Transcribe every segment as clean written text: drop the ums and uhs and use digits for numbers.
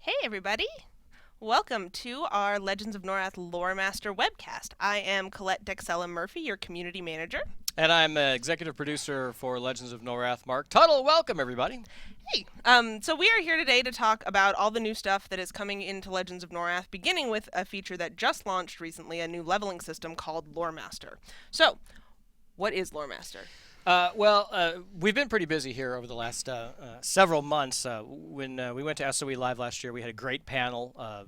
Hey everybody! Welcome to our Legends of Norath Loremaster webcast. I am Colette Dexella Murphy, your community manager. And I'm executive producer for Legends of Norath, Mark Tuttle. Welcome, everybody. Hey! So we are here today to talk about all the new stuff that is coming into Legends of Norath, beginning with a feature that just launched recently, a new leveling system called Loremaster. So, what is Loremaster? We've been pretty busy here over the last several months. When we went to SOE Live last year, we had a great panel. A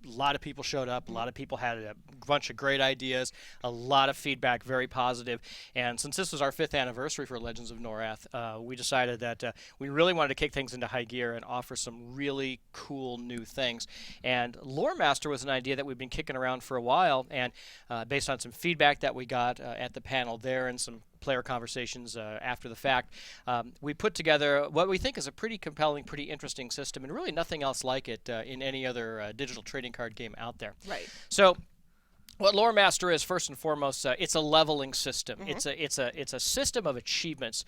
lot of people showed up. A lot of people had a bunch of great ideas. A lot of feedback, very positive. And since this was our 5th anniversary for Legends of Norath, we decided that we really wanted to kick things into high gear and offer some really cool new things. And Loremaster was an idea that we've been kicking around for a while. And based on some feedback that we got at the panel there and some player conversations after the fact, we put together what we think is a pretty compelling, pretty interesting system, and really nothing else like it in any other digital trading card game out there. Right. So what Loremaster is, first and foremost, it's a leveling system. It's a system of achievements.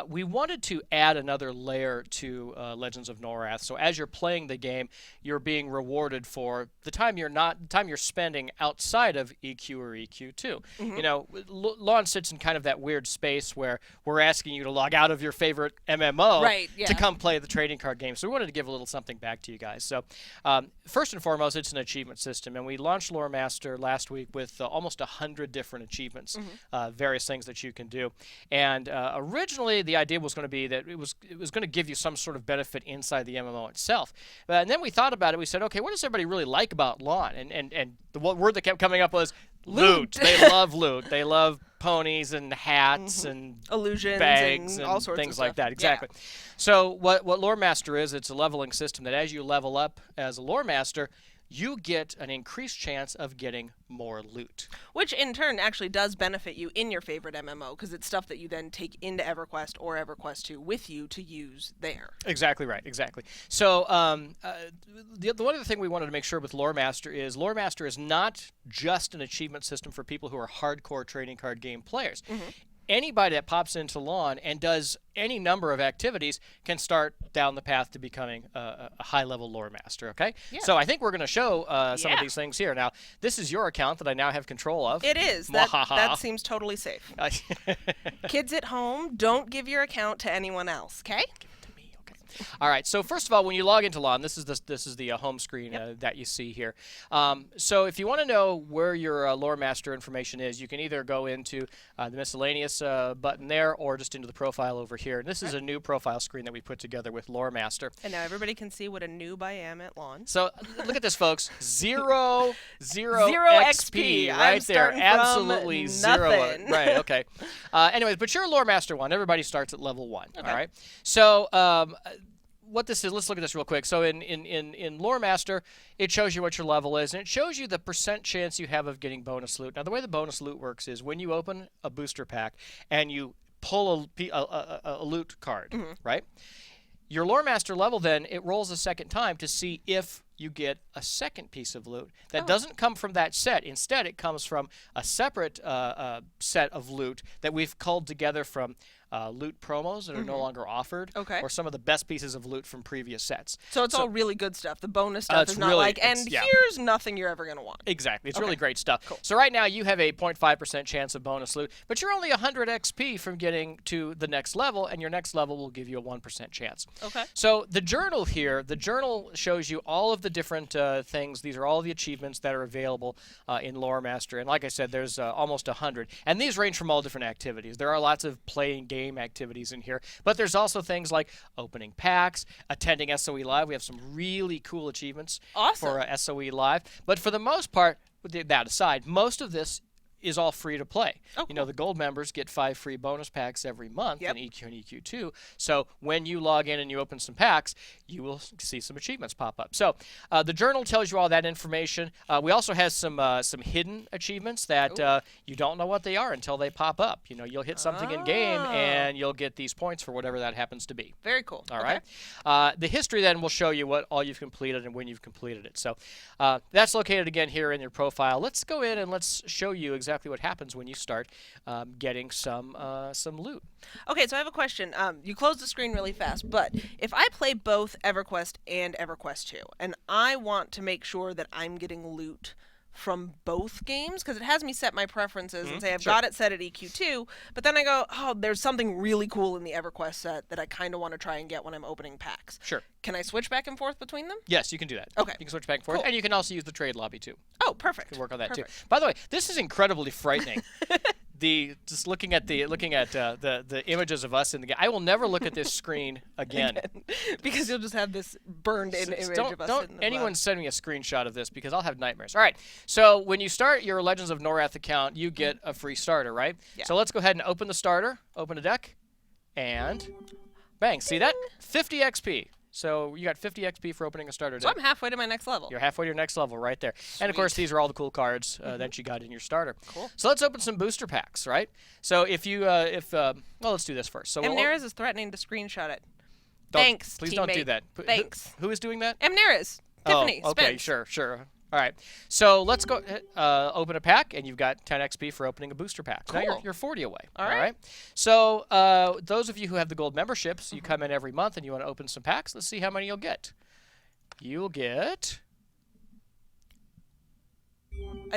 We wanted to add another layer to Legends of Norath. So as you're playing the game, you're being rewarded for the time you're spending outside of EQ or EQ2. You know, Lon sits in kind of that weird space where we're asking you to log out of your favorite MMO to come play the trading card game. So we wanted to give a little something back to you guys. So first and foremost, it's an achievement system, and we launched Loremaster last week with almost 100 different achievements, various things that you can do. And originally, the idea was going to be that it was going to give you some sort of benefit inside the MMO itself. And then we thought about it. We said, okay, what does everybody really like about LON? And the word that kept coming up was loot. They love loot. They love ponies and hats and illusions bags and all sorts things of like stuff. that. Exactly. Yeah. So what Loremaster is, it's a leveling system that as you level up as a Loremaster, you get an increased chance of getting more loot. Which in turn actually does benefit you in your favorite MMO, because it's stuff that you then take into EverQuest or EverQuest 2 with you to use there. Exactly right, exactly. So the one other thing we wanted to make sure with Loremaster is not just an achievement system for people who are hardcore trading card game players. Anybody that pops into LON and does any number of activities can start down the path to becoming a high-level Loremaster, okay? Yeah. So I think we're going to show some of these things here. Now, this is your account that I now have control of. It is. That seems totally safe. Kids at home, don't give your account to anyone else, okay? All right. So first of all, when you log into LON, this is the home screen that you see here. So if you want to know where your Loremaster information is, you can either go into the miscellaneous button there, or just into the profile over here. And this is a new profile screen that we put together with Loremaster. And now everybody can see what a noob I am at LON. So look at this, folks. Zero XP right there. Absolutely zero. Right. Okay. Anyways, but you're a Loremaster 1. Everybody starts at level 1. Okay. All right. So what this is, let's look at this real quick. So in Loremaster, it shows you what your level is, and it shows you the % chance you have of getting bonus loot. Now, the way the bonus loot works is when you open a booster pack and you pull a loot card, right? Your Loremaster level, then, it rolls a second time to see if you get a second piece of loot. That doesn't come from that set. Instead, it comes from a separate set of loot that we've culled together from loot promos that are no longer offered, or some of the best pieces of loot from previous sets. So it's all really good stuff. The bonus stuff is not really, here's nothing you're ever going to want. Exactly. It's really great stuff. Cool. So right now you have a 0.5% chance of bonus loot, but you're only 100 XP from getting to the next level, and your next level will give you a 1% chance. Okay. So the journal here, the journal shows you all of the different things. These are all the achievements that are available in Loremaster. And like I said, there's almost 100. And these range from all different activities. There are lots of playing game activities in here, but there's also things like opening packs, attending SOE Live. We have some really cool achievements for SOE Live. But for the most part, with that aside, most of this is all free to play. You know, the gold members get 5 free bonus packs every month in EQ and EQ2. So when you log in and you open some packs, you will see some achievements pop up. So the journal tells you all that information. We also have some hidden achievements that you don't know what they are until they pop up. You know, you'll hit something in game and you'll get these points for whatever that happens to be. Very cool. All right. The history then will show you what all you've completed and when you've completed it. So that's located again here in your profile. Let's go in and let's show you exactly exactly what happens when you start getting some loot. Okay, so I have a question. You closed the screen really fast, but if I play both EverQuest and EverQuest 2, and I want to make sure that I'm getting loot from both games, because it has me set my preferences and say I've got it set at EQ2, but then I go, oh, there's something really cool in the EverQuest set that I kind of want to try and get when I'm opening packs. Sure. Can I switch back and forth between them? Yes, you can do that. Okay. You can switch back and forth, and you can also use the trade lobby too. Oh, perfect. You can work on that Perfect. too. By the way, this is incredibly frightening. Just looking at the images of us in the game, I will never look at this screen again. Because you'll just have this burned-in image of us. Don't anyone send me a screenshot of this, because I'll have nightmares. All right, so when you start your Legends of Norath account, you get a free starter, right? Yeah. So let's go ahead and open the starter, open a deck, and bang! See that? 50 XP. So you got 50 XP for opening a starter So deck. I'm halfway to my next level. You're halfway to your next level right there. And, of course, these are all the cool cards that you got in your starter. Cool. So let's open some booster packs, right? So if you, well, let's do this first. So Amneris is threatening to screenshot it. Thanks, Please teammate. don't do that. Thanks. Who is doing that? Amneris. Tiffany. Oh, okay, Spence. sure. All right. So let's go open a pack, and you've got 10 XP for opening a booster pack. Cool. Now you're 40 away. All right. So those of you who have the gold memberships, you come in every month and you want to open some packs. Let's see how many you'll get. You'll get...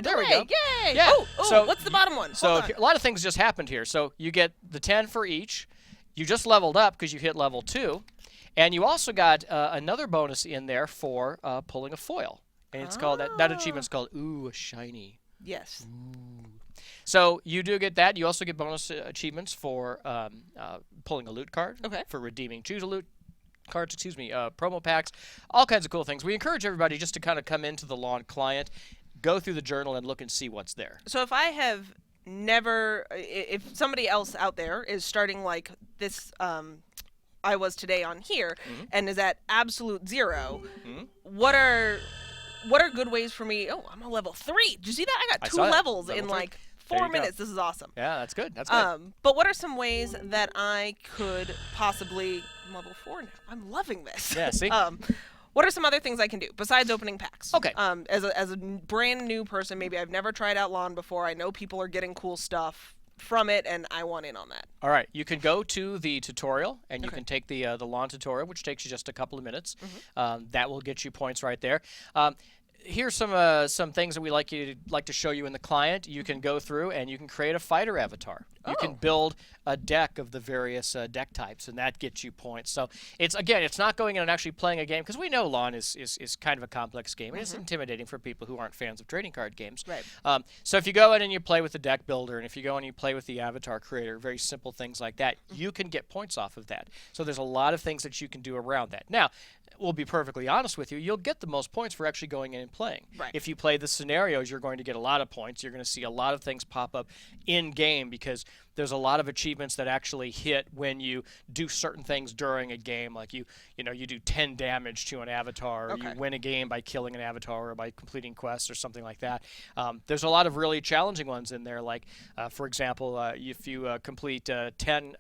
There we go. Yay! Yeah. Oh, So what's the bottom one? So Hold on. a lot of things just happened here. So you get the 10 for each. You just leveled up because you hit level 2. And you also got another bonus in there for pulling a foil. And it's called, that achievement's called, Ooh, a Shiny. Yes. So you do get that. You also get bonus achievements for pulling a loot card. Okay. For redeeming choose a loot cards, promo packs, all kinds of cool things. We encourage everybody just to kind of come into the lawn client, go through the journal, and look and see what's there. So if I have never, if somebody else out there is starting like this, I was today on here, and is at absolute 0, what are good ways for me? Oh, I'm a level 3. Did you see that? I got 2 saw that. levels Level in 3. like There 4 you go. minutes. This is awesome. Yeah, that's good. That's good. But what are some ways that I could possibly... I'm level 4 now. I'm loving this. Yeah, see? What are some other things I can do besides opening packs? Okay. As a brand new person, maybe I've never tried out Lawn before. I know people are getting cool stuff from it, and I want in on that. All right, you can go to the tutorial, and you can take the lawn tutorial, which takes you just a couple of minutes. That will get you points right there. Here's some things that we like to show you in the client. You can go through and you can create a fighter avatar. You can build a deck of the various deck types, and that gets you points. So it's not going in and actually playing a game, because we know Lawn is kind of a complex game, and it's intimidating for people who aren't fans of trading card games. Right. So if you go in and you play with the deck builder, and if you go in and you play with the avatar creator, very simple things like that, you can get points off of that. So there's a lot of things that you can do around that. Now, we'll be perfectly honest with you, you'll get the most points for actually going in and playing. Right. If you play the scenarios, you're going to get a lot of points. You're going to see a lot of things pop up in-game, because there's a lot of achievements that actually hit when you do certain things during a game, like you do 10 damage to an avatar, or you win a game by killing an avatar or by completing quests or something like that. There's a lot of really challenging ones in there, like, for example, if you complete 10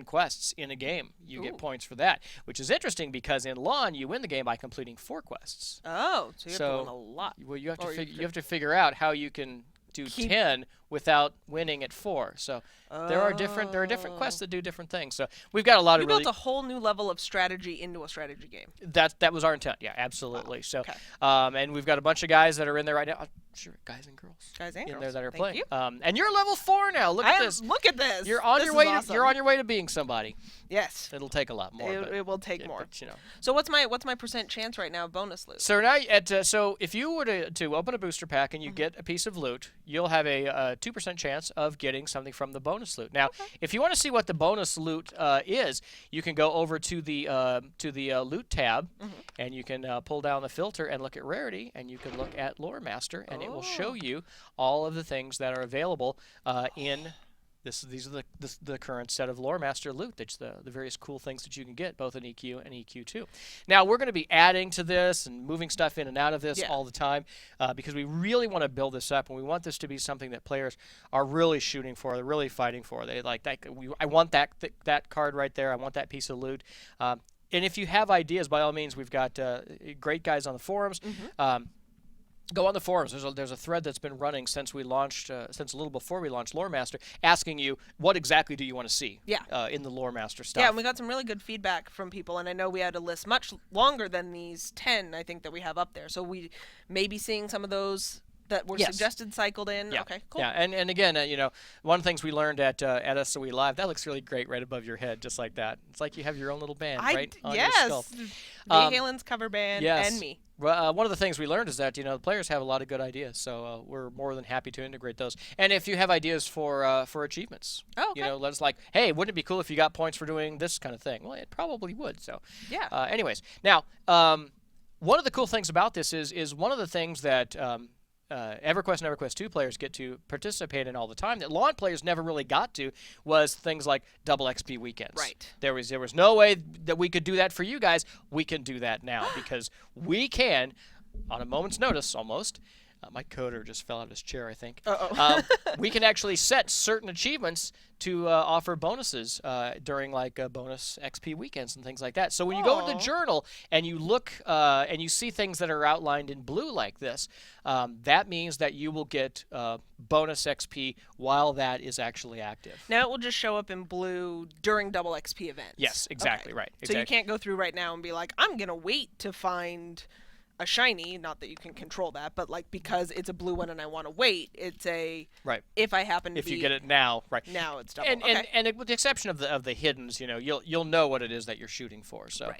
quests in a game, you get points for that, which is interesting because in Lawn, you win the game by completing 4 quests. Oh, so you have to win a lot. Well, you have to figure out how you can do 10 without winning at 4. So there are different quests that do different things. So we've got a lot of built a whole new level of strategy into a strategy game. That was our intent. Yeah, absolutely. Wow. So Okay. And we've got a bunch of guys that are in there right now. Sure, guys and girls. Guys and in girls. there that are Thank playing. you. And you're level 4 now. Look at this. Look at this. You're on This your is way. awesome. You're on your way to being somebody. Yes. It'll take a lot more. It will take more. But, So what's my percent chance right now of bonus loot? So now so if you were to open a booster pack and you get a piece of loot, you'll have a 2% chance of getting something from the bonus loot. Now, if you want to see what the bonus loot is, you can go over to the loot tab, and you can pull down the filter and look at rarity, and you can look at Loremaster, and it will show you all of the things that are available in. These are the current set of Loremaster loot. That's the various cool things that you can get, both in EQ and EQ2. Now, we're going to be adding to this and moving stuff in and out of this all the time, because we really want to build this up, and we want this to be something that players are really shooting for, they're really fighting for. They like that. I want that card right there. I want that piece of loot. And if you have ideas, by all means, we've got great guys on the forums. Go on the forums. There's a thread that's been running since we launched, since a little before we launched Loremaster, asking you what exactly do you want to see in the Loremaster stuff. Yeah, and we got some really good feedback from people, and I know we had a list much longer than these 10, I think, that we have up there. So we may be seeing some of those that were suggested cycled in. Yeah. Okay, cool. Yeah, and again, one of the things we learned at SOE Live, that looks really great right above your head, just like that. It's like you have your own little band right on your skull. Van Halen's cover band and me. One of the things we learned is that the players have a lot of good ideas, so we're more than happy to integrate those. And if you have ideas for achievements, let us hey, wouldn't it be cool if you got points for doing this kind of thing? Well, it probably would. So anyways, now one of the cool things about this is one of the things that EverQuest and EverQuest 2 players get to participate in all the time that lawn players never really got to was things like double XP weekends. Right. There was no way that we could do that for you guys. We can do that now because we can, on a moment's notice almost. My coder just fell out of his chair, I think. We can actually set certain achievements to offer bonuses during bonus XP weekends and things like that. So when you go into the journal and you look and you see things that are outlined in blue like this, that means that you will get bonus XP while that is actually active. Now it will just show up in blue during double XP events. Yes, exactly, right. Exactly. So you can't go through right now and be like, I'm going to wait to find a shiny, not that you can control that, but because it's a blue one and I want to wait, it's a if I happen to if you get it now, now it's double. And with the exception of the hiddens, you'll know what it is that you're shooting for, so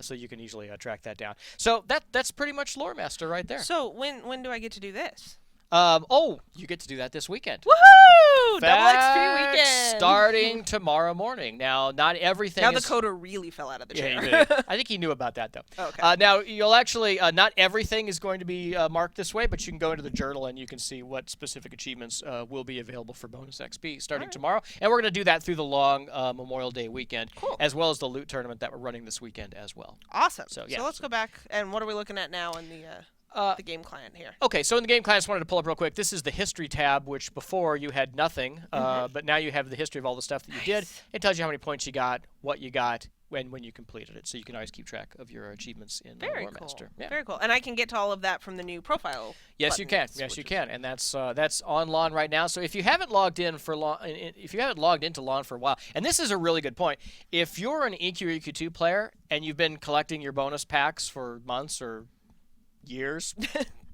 so you can easily track that down. So that's pretty much Loremaster right there. So when do I get to do this? You get to do that this weekend. Woohoo! Double XP weekend. Starting tomorrow morning. Now, not everything. Now the coder really fell out of the chair. Yeah, I think he knew about that though. Okay. Now you'll actually not everything is going to be marked this way, but you can go into the journal and you can see what specific achievements will be available for bonus XP starting tomorrow. And we're going to do that through the long Memorial Day weekend, as well as the loot tournament that we're running this weekend as well. Awesome. So let's go back and what are we looking at now in the game client here? Okay, so in the game client, I just wanted to pull up real quick. This is the history tab, which before you had nothing, but now you have the history of all the stuff that you did. It tells you how many points you got, what you got, when you completed it, so you can always keep track of your achievements in Loremaster. Cool. Yeah. Very cool. And I can get to all of that from the new profile. Yes, you can. Yes, you can. And that's on Lawn right now. So if you haven't logged in for if you haven't logged into Lawn for a while, and this is a really good point, if you're an EQ or EQ2 player and you've been collecting your bonus packs for months or years,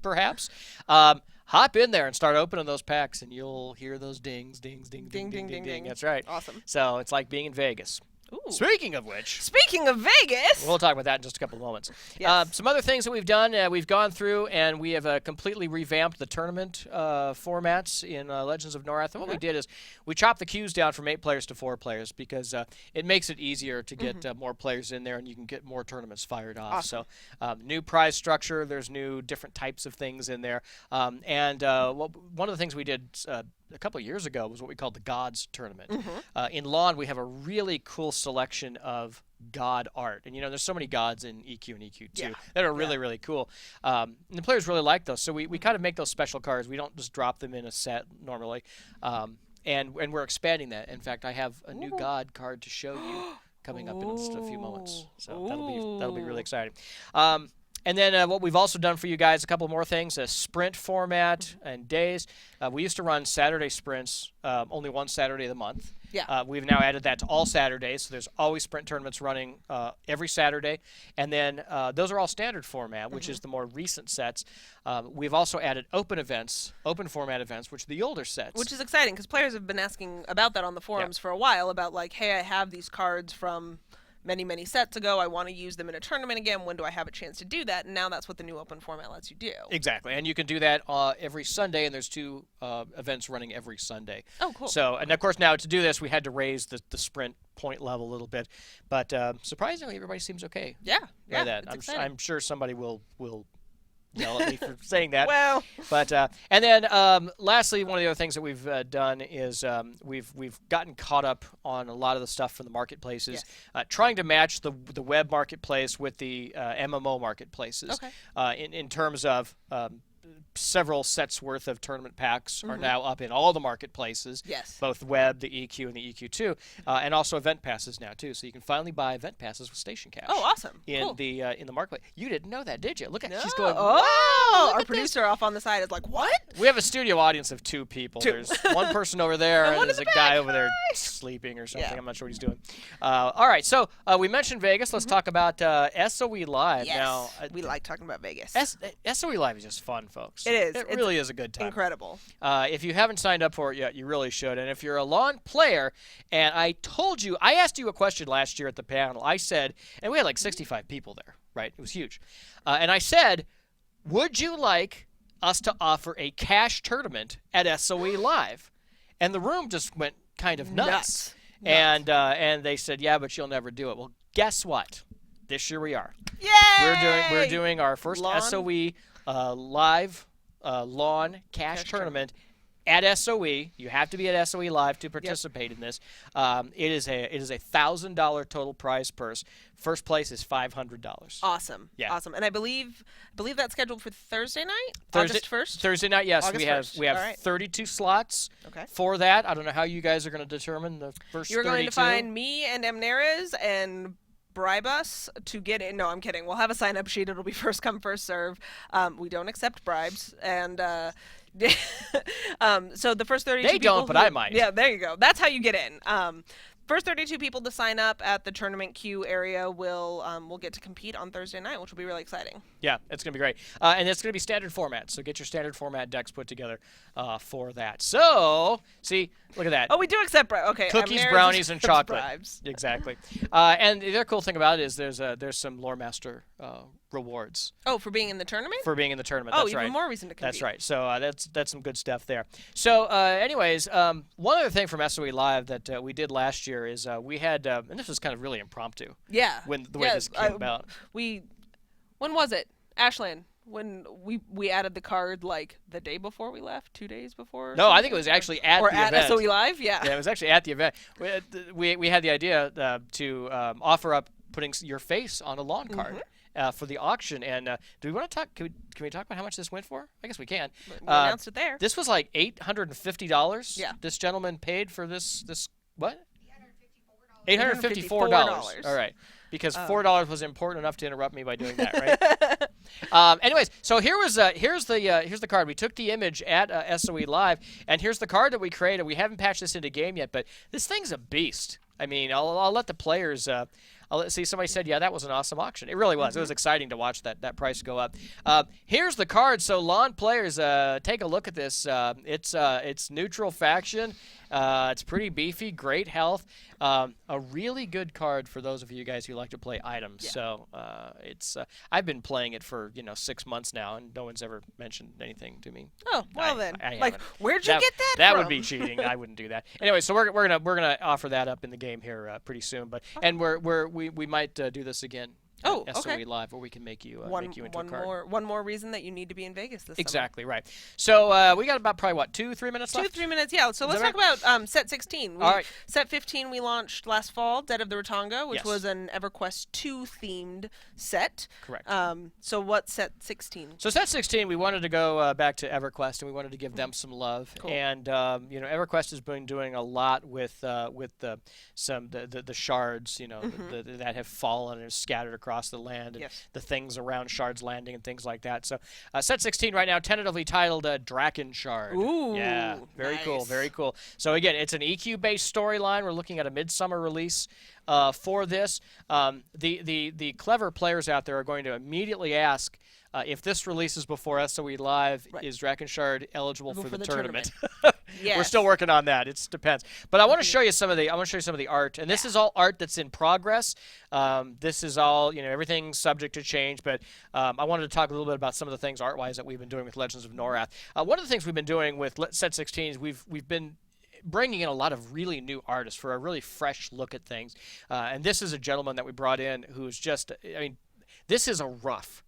perhaps, hop in there and start opening those packs, and you'll hear those dings, ding, ding, ding. That's right. Awesome. So it's like being in Vegas. Ooh. Speaking of which, Speaking of Vegas, we'll talk about that in just a couple of moments. Yes. Some other things that we've done, we've gone through and we have completely revamped the tournament formats in Legends of Norath. And what we did is we chopped the queues down from 8 players to 4 players because it makes it easier to get more players in there and you can get more tournaments fired off. Awesome. So new prize structure, there's new different types of things in there. One of the things we did a couple of years ago was what we called the Gods Tournament. In Lawn, we have a really cool selection of god art. And, there's so many gods in EQ and EQ2 that are really, really cool. And the players really like those. So we kind of make those special cards. We don't just drop them in a set normally. And we're expanding that. In fact, I have a new god card to show you coming up in just a few moments. So that'll be really exciting. And then what we've also done for you guys, a couple more things, a sprint format and days. We used to run Saturday sprints, only one Saturday of the month. Yeah. We've now added that to all Saturdays, so there's always sprint tournaments running every Saturday. And then those are all standard format, which is the more recent sets. We've also added open format events, which are the older sets. Which is exciting, because players have been asking about that on the forums for a while, about hey, I have these cards from many, many sets ago. I want to use them in a tournament again. When do I have a chance to do that? And now that's what the new open format lets you do. Exactly. And you can do that every Sunday, and there's 2 events running every Sunday. Oh, cool. So, and of course, now to do this, we had to raise the sprint point level a little bit. But surprisingly, everybody seems okay. Yeah. By that. I'm sure somebody will yell at me for saying that. Well, but and then lastly, one of the other things that we've done is we've gotten caught up on a lot of the stuff from the marketplaces, trying to match the web marketplace with the MMO marketplaces. Okay. In terms of several sets worth of tournament packs are now up in all the marketplaces. Yes. Both web, the EQ, and the EQ2, and also event passes now too. So you can finally buy event passes with station cash. Oh, awesome. In Cool. the marketplace. You didn't know that, did you? Look at No. she's going. Oh, look our at producer off on the side is like, what? We have a studio audience of 2 people. Two. There's one person over there, And and one in there's the a guy back. over there Hi. sleeping or something. Yeah. I'm not sure what he's doing. All right, so we mentioned Vegas. Let's talk about SOE Live Yes. now. We like talking about Vegas. SOE Live is just fun, folks. It is. It It's really is a good time. incredible. If you haven't signed up for it yet, you really should. And if you're a lawn player, and I asked you a question last year at the panel. I said, and we had like 65 people there, right? It was huge. And I said, would you like us to offer a cash tournament at SOE Live? And the room just went kind of nuts. And they said, yeah, but you'll never do it. Well, guess what? This year we are. Yay! We're doing our first Lawn? SOE Live lawn cash tournament at SOE. You have to be at SOE Live to participate in this. It is a $1,000 total prize purse. First place is $500. Awesome. Yeah. Awesome. And I believe that's scheduled for Thursday night? Thursday, August 1st? Thursday night, yes. August we have 1st. we have All right. 32 slots Okay. for that. I don't know how you guys are going to determine the first 32. You're going to find me and Amneris and bribe us to get in. No, I'm kidding. We'll have a sign-up sheet. It'll be first come, first serve. We don't accept bribes. And so the first 32 They people don't, but I might. Yeah, there you go. That's how you get in. First 32 people to sign up at the tournament queue area will get to compete on Thursday night, which will be really exciting. Yeah, it's going to be great. And it's going to be standard format, so get your standard format decks put together for that. So, see, look at that. Oh, we do accept bribes. Okay. Cookies, Amneris brownies, and accepts chocolate. Bribes. Exactly. And the other cool thing about it is there's some Loremaster rewards Oh, for being in the tournament? for being in the tournament. Oh, That's even right. more reason to compete. That's right. So that's some good stuff there. So, anyways, one other thing from SOE Live that we did last year is we had, and this was kind of really impromptu. Yeah. When the way this came about. When was it? Ashland. When we added the card like the day before we left, 2 days before? No, I think it was actually at or the at event. SOE Live, yeah. Yeah, it was actually at the event. We had the idea to offer up putting your face on a lawn card for the auction. And do we want to talk? Can we talk about how much this went for? I guess we can. We announced it there. This was like $850. Yeah. This gentleman paid for this what? $854. $854. All right. Because $4 was important enough to interrupt me by doing that, right? Anyways, so here's the card. We took the image at SOE Live, and here's the card that we created. We haven't patched this into game yet, but this thing's a beast. I mean, I'll let the players. See, somebody said, yeah, that was an awesome auction. It really was. It was exciting to watch that price go up. Here's the card. So lawn players, take a look at this. It's neutral faction. It's pretty beefy, great health. A really good card for those of you guys who like to play items. Yeah. So I've been playing it for 6 months now, and no one's ever mentioned anything to me. Oh, well then. I Like, haven't. where'd you get that That from? would be cheating. I wouldn't do that. Anyway, so we're gonna offer that up in the game here pretty soon. But and we might do this again. Oh, at SOE okay. Live, where we can make you One into a card. more reason that you need to be in Vegas this summer. Exactly right. So we got about probably 2-3 minutes left. 2-3 minutes, yeah. So let's that talk about set 16. All right. Set 15 we launched last fall, Dead of the Ratonga, which Yes. was an EverQuest 2 themed set. Correct. So what's set 16? So set 16, we wanted to go back to EverQuest, and we wanted to give them some love. Cool. And EverQuest has been doing a lot with the shards, that have fallen and scattered across the land, and Yes. the things around Shards Landing and things like that. So set 16 right now, tentatively titled Draken Shard. Ooh, yeah, very cool, nice. very cool. So again, it's an EQ-based storyline. We're looking at a midsummer release for this. The clever players out there are going to immediately ask, if this releases before SOE Live, Right. is Drakenshardt eligible for the tournament? Yes. We're still working on that. It depends. But I want to show you some of the art, and this is all art that's in progress. This is all, everything's subject to change. But I wanted to talk a little bit about some of the things art-wise that we've been doing with Legends of Norath. One of the things we've been doing with Set 16 is we've been bringing in a lot of really new artists for a really fresh look at things. And this is a gentleman that we brought in who's just, this is a rough.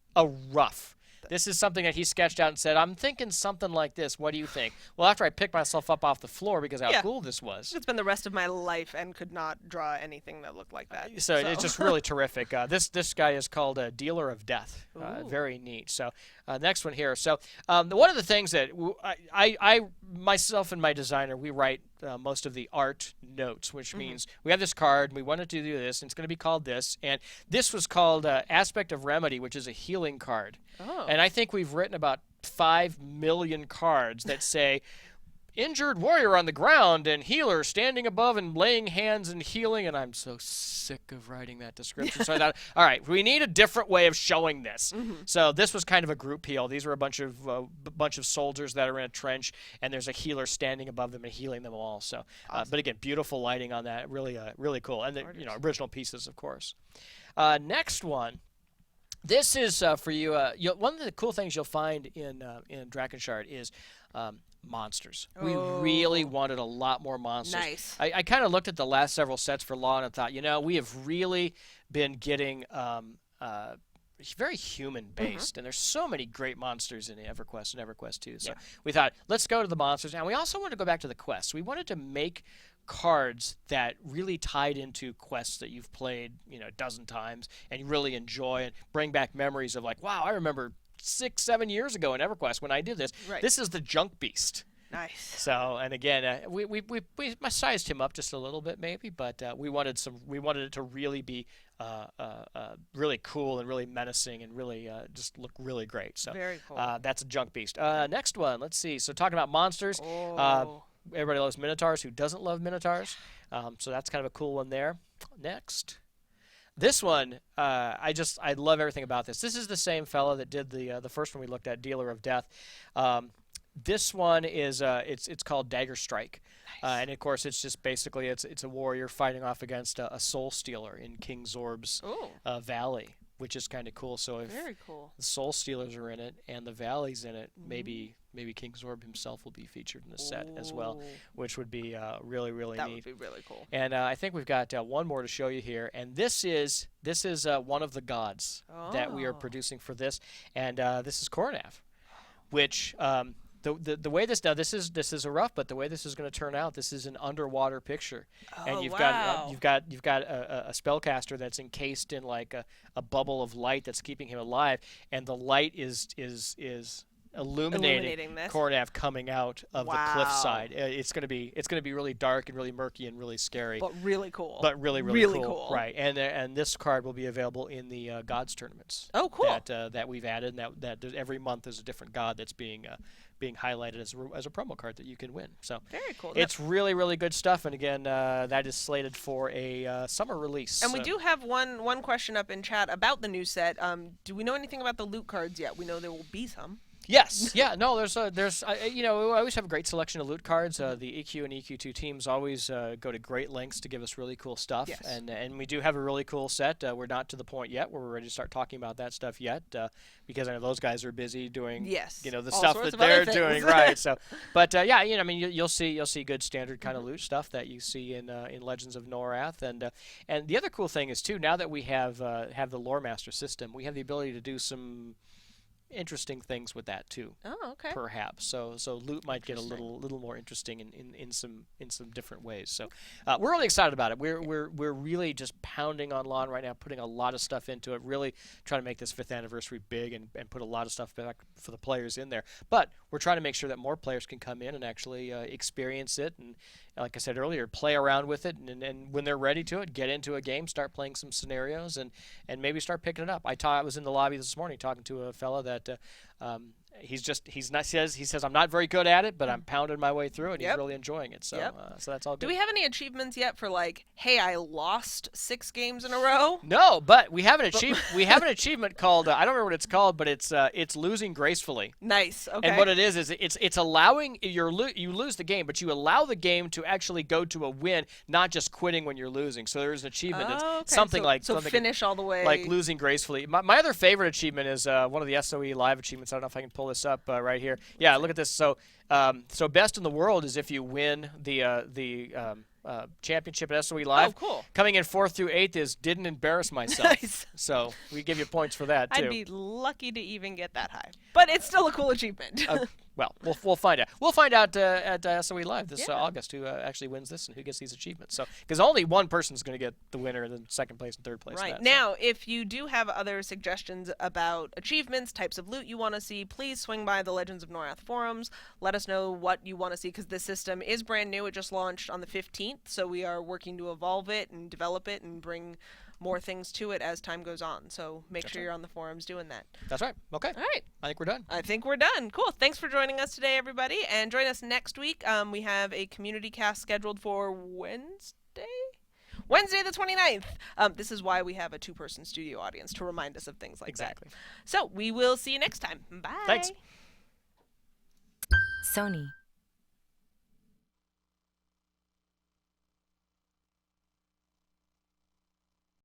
This is something that he sketched out and said, I'm thinking something like this. What do you think? Well, after I picked myself up off the floor because how cool this was. It's been the rest of my life and could not draw anything that looked like that. So it's just really terrific. This guy is called a Dealer of Death. Very neat. So next one here. So one of the things that I myself and my designer, we write most of the art notes, which means we have this card and we wanted to do this, and it's going to be called this. And this was called Aspect of Remedy, which is a healing card. Oh. And I think we've written about 5 million cards that say injured warrior on the ground and healer standing above and laying hands and healing, and I'm so sick of writing that description. So I thought, all right, we need a different way of showing this. So this was kind of a group heal. These were a bunch of soldiers that are in a trench, and there's a healer standing above them and healing them all. So, but again, beautiful lighting on that, really cool, and the original pieces, of course. Next one. This is for you. One of the cool things you'll find in Drakenshardt is monsters. We really wanted a lot more monsters. Nice. I kind of looked at the last several sets for Law and thought, we have really been getting very human-based, and there's so many great monsters in EverQuest and EverQuest 2. So we thought, let's go to the monsters, and we also wanted to go back to the quests. We wanted to make cards that really tied into quests that you've played, a dozen times and you really enjoy and bring back memories of like, wow, I remember 6-7 years ago in EverQuest when I did this. Right. This is the Junk Beast. Nice. So, and again, we sized him up just a little bit maybe, but we wanted it to really be really cool and really menacing and really just look really great. So very cool. That's a Junk Beast. Next one, let's see. So talking about monsters, everybody loves Minotaurs. Who doesn't love Minotaurs? So that's kind of a cool one there. Next. This one, I love everything about this. This is the same fellow that did the first one we looked at, Dealer of Death. This one is it's called Dagger Strike, and of course it's just basically it's a warrior fighting off against a soul stealer in King Zorb's valley, which is kind of cool. So if very cool. The soul stealers are in it and the valley's in it, maybe King Zorb himself will be featured in the set as well, which would be really neat. That would be really cool. And I think we've got one more to show you here, and this is one of the gods that we are producing for this, and this is Kornav, which the way this is a rough, but the way this is going to turn out, this is an underwater picture, and you've got a spellcaster that's encased in like a bubble of light that's keeping him alive, and the light is illuminating Kornav coming out of the cliffside. It's gonna be really dark and really murky and really scary, but really cool. But really cool. Right? And this card will be available in the gods tournaments. Oh, cool. That we've added. And that every month is a different god that's being highlighted as a promo card that you can win. So very cool. It's really good stuff. And again, that is slated for a summer release. And we do have one question up in chat about the new set. Do we know anything about the loot cards yet? We know there will be some. Yes, yeah, no, there's we always have a great selection of loot cards. The EQ and EQ2 teams always go to great lengths to give us really cool stuff, yes. and we do have a really cool set. We're not to the point yet where we're ready to start talking about that stuff yet, because I know those guys are busy doing the stuff that they're doing, right? So, but you'll see good standard kind of loot stuff that you see in Legends of Norath, and the other cool thing is too, now that we have the Loremaster system, we have the ability to do some interesting things with that too. Oh, okay. Perhaps. So loot might get a little more interesting in some different ways. So we're really excited about it. We're really just pounding on lawn right now, putting a lot of stuff into it, really trying to make this 5th anniversary big and put a lot of stuff back for the players in there. But we're trying to make sure that more players can come in and actually experience it, and like I said earlier, play around with it, and when they're ready to get into a game, start playing some scenarios, and maybe start picking it up. I was in the lobby this morning talking to a fella that he says I'm not very good at it, but I'm pounding my way through it, and he's really enjoying it. So so that's all good. Do we have any achievements yet for like, hey, I lost 6 games in a row? No, but we have an achievement called I don't remember what it's called, but it's losing gracefully. Nice. Okay. And what it is it's allowing you lose the game, but you allow the game to actually go to a win, not just quitting when you're losing. So there's an achievement that's something like finish all the way, like losing gracefully. My other favorite achievement is one of the SOE live achievements. I don't know if I can pull this up right here. Yeah, look at this. So best in the world is if you win the championship at SOE Live. Oh, cool. Coming in 4th through 8th is didn't embarrass myself. Nice. So we give you points for that, too. I'd be lucky to even get that high. But it's still a cool achievement. Well, we'll find out. We'll find out at SOE Live this Yeah. August who actually wins this and who gets these achievements. So, because only one person's going to get the winner, and then second place and third place. Right. in that, Now, if you do have other suggestions about achievements, types of loot you want to see, please swing by the Legends of Norath forums. Let us know what you want to see, because this system is brand new. It just launched on the 15th, so we are working to evolve it and develop it and bring more things to it as time goes on. So make sure you're on the forums doing that. That's right. Okay. All right. I think we're done. I think we're done. Cool. Thanks for joining us today, everybody. And join us next week. We have a community cast scheduled for Wednesday the 29th. This is why we have a 2-person studio audience, to remind us of things like Exactly. that. So we will see you next time. Bye. Thanks. Sony.